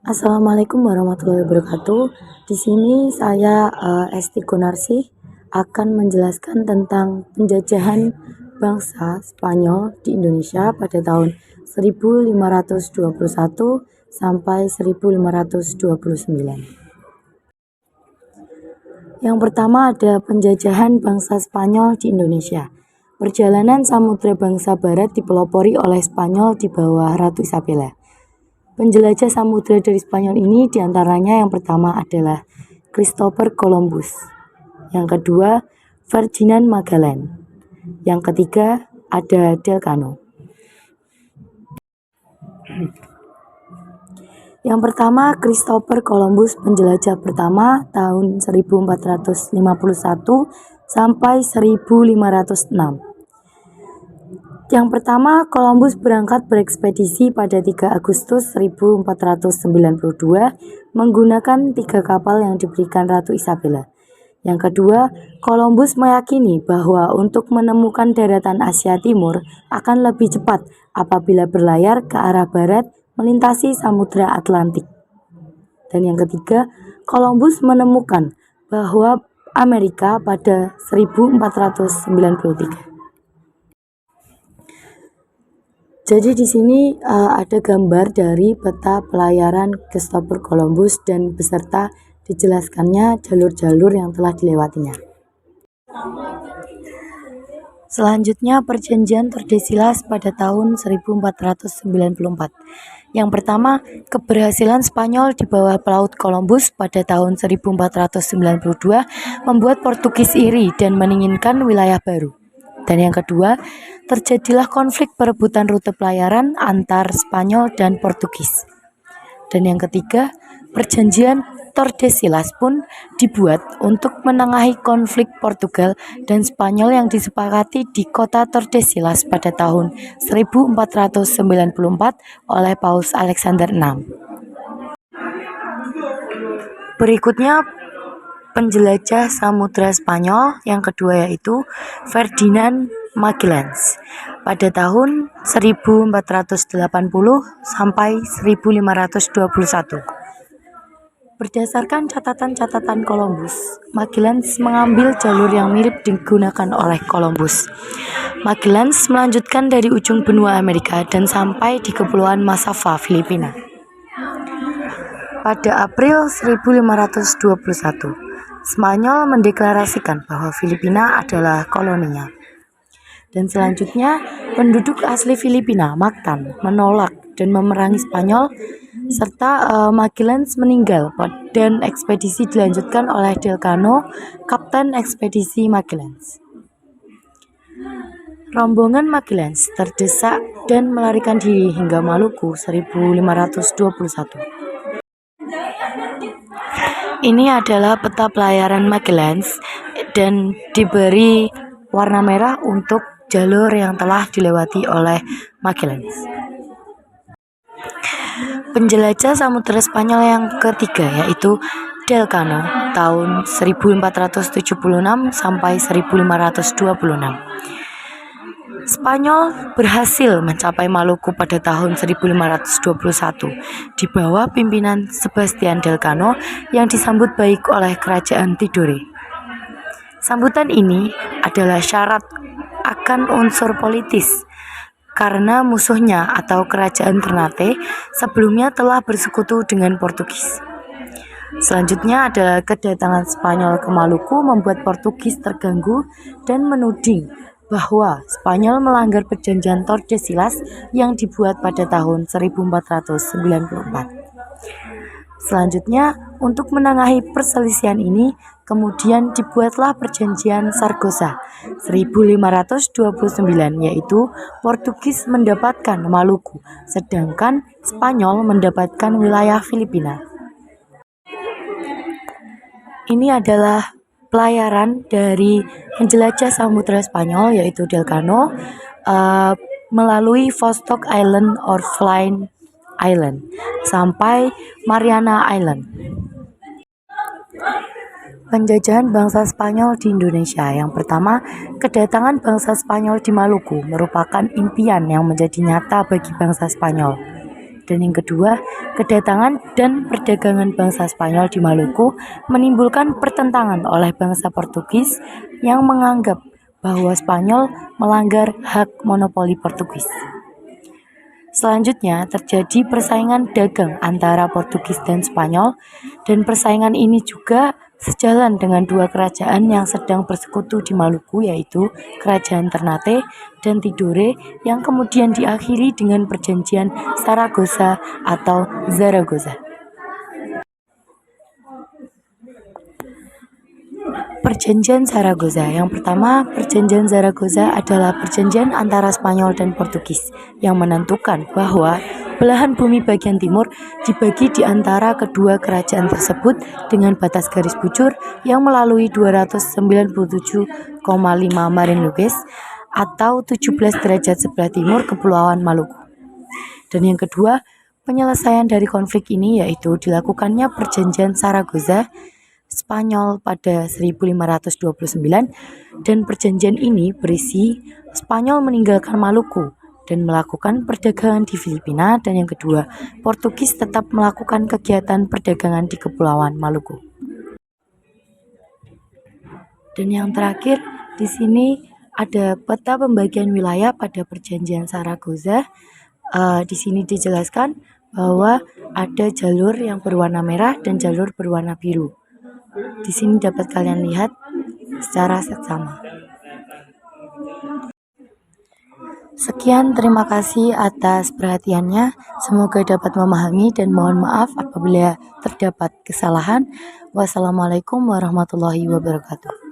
Assalamualaikum warahmatullahi wabarakatuh. Di sini saya Esti Gunarsih akan menjelaskan tentang penjajahan bangsa Spanyol di Indonesia pada tahun 1521 sampai 1529. Yang pertama ada penjajahan bangsa Spanyol di Indonesia. Perjalanan samudra bangsa barat dipelopori oleh Spanyol di bawah Ratu Isabella. Penjelajah samudra dari Spanyol ini diantaranya yang pertama adalah Christopher Columbus, yang kedua Ferdinand Magellan, yang ketiga ada Delcano. Yang pertama Christopher Columbus, penjelajah pertama tahun 1451 sampai 1506. Yang pertama, Columbus berangkat berekspedisi pada 3 Agustus 1492 menggunakan 3 kapal yang diberikan Ratu Isabella. Yang kedua, Columbus meyakini bahwa untuk menemukan daratan Asia Timur akan lebih cepat apabila berlayar ke arah barat melintasi Samudra Atlantik. Dan yang ketiga, Columbus menemukan bahwa Amerika pada 1493. Jadi di sini ada gambar dari peta pelayaran Christopher Columbus dan beserta dijelaskannya jalur-jalur yang telah dilewatinya. Selanjutnya perjanjian Tordesillas pada tahun 1494. Yang pertama, keberhasilan Spanyol di bawah pelaut Columbus pada tahun 1492 membuat Portugis iri dan menginginkan wilayah baru. Dan yang kedua, terjadilah konflik perebutan rute pelayaran antar Spanyol dan Portugis. Dan yang ketiga, perjanjian Tordesillas pun dibuat untuk menengahi konflik Portugal dan Spanyol yang disepakati di kota Tordesillas pada tahun 1494 oleh Paus Alexander VI. Berikutnya penjelajah samudra Spanyol yang kedua yaitu Ferdinand Magellan pada tahun 1480 sampai 1521. Berdasarkan catatan-catatan Columbus, Magellan mengambil jalur yang mirip digunakan oleh Columbus. Magellan melanjutkan dari ujung benua Amerika dan sampai di Kepulauan Masava, Filipina. Pada April 1521, Spanyol mendeklarasikan bahwa Filipina adalah koloninya. Dan selanjutnya, penduduk asli Filipina, Mactan, menolak dan memerangi Spanyol, serta Magellan meninggal dan ekspedisi dilanjutkan oleh Delcano, kapten ekspedisi Magellan. Rombongan Magellan terdesak dan melarikan diri hingga Maluku 1521. Ini adalah peta pelayaran Magellan dan diberi warna merah untuk jalur yang telah dilewati oleh Magellan. Penjelajah samudra Spanyol yang ketiga yaitu Delcano tahun 1476 sampai 1526. Spanyol berhasil mencapai Maluku pada tahun 1521 di bawah pimpinan Sebastian Delcano yang disambut baik oleh kerajaan Tidore. Sambutan ini adalah syarat akan unsur politis karena musuhnya atau kerajaan Ternate sebelumnya telah bersekutu dengan Portugis. Selanjutnya adalah kedatangan Spanyol ke Maluku membuat Portugis terganggu dan menuding bahwa Spanyol melanggar perjanjian Tordesillas yang dibuat pada tahun 1494. Selanjutnya, untuk menengahi perselisihan ini, kemudian dibuatlah perjanjian Zaragoza 1529, yaitu Portugis mendapatkan Maluku, sedangkan Spanyol mendapatkan wilayah Filipina. Ini adalah pelayaran dari penjelajah samudra Spanyol yaitu Delcano melalui Vostok Island or Flying Island sampai Mariana Island. Penjajahan bangsa Spanyol di Indonesia. Yang pertama, kedatangan bangsa Spanyol di Maluku merupakan impian yang menjadi nyata bagi bangsa Spanyol. Dan yang kedua, kedatangan dan perdagangan bangsa Spanyol di Maluku menimbulkan pertentangan oleh bangsa Portugis yang menganggap bahwa Spanyol melanggar hak monopoli Portugis. Selanjutnya, terjadi persaingan dagang antara Portugis dan Spanyol, dan persaingan ini juga sejalan dengan dua kerajaan yang sedang bersekutu di Maluku, yaitu Kerajaan Ternate dan Tidore, yang kemudian diakhiri dengan Perjanjian Saragossa atau Zaragoza. Perjanjian Zaragoza. Yang pertama, Perjanjian Zaragoza adalah perjanjian antara Spanyol dan Portugis yang menentukan bahwa belahan bumi bagian timur dibagi di antara kedua kerajaan tersebut dengan batas garis bujur yang melalui 297,5 Marine Luges atau 17 derajat sebelah timur Kepulauan Maluku. Dan yang kedua, penyelesaian dari konflik ini yaitu dilakukannya Perjanjian Saragoza Spanyol pada 1529, dan perjanjian ini berisi Spanyol meninggalkan Maluku dan melakukan perdagangan di Filipina, dan yang kedua, Portugis tetap melakukan kegiatan perdagangan di Kepulauan Maluku. Dan yang terakhir, di sini ada peta pembagian wilayah pada Perjanjian Saragoza. Di sini dijelaskan bahwa ada jalur yang berwarna merah dan jalur berwarna biru. Di sini dapat kalian lihat secara seksama. Sekian, terima kasih atas perhatiannya. Semoga dapat memahami dan mohon maaf apabila terdapat kesalahan. Wassalamualaikum warahmatullahi wabarakatuh.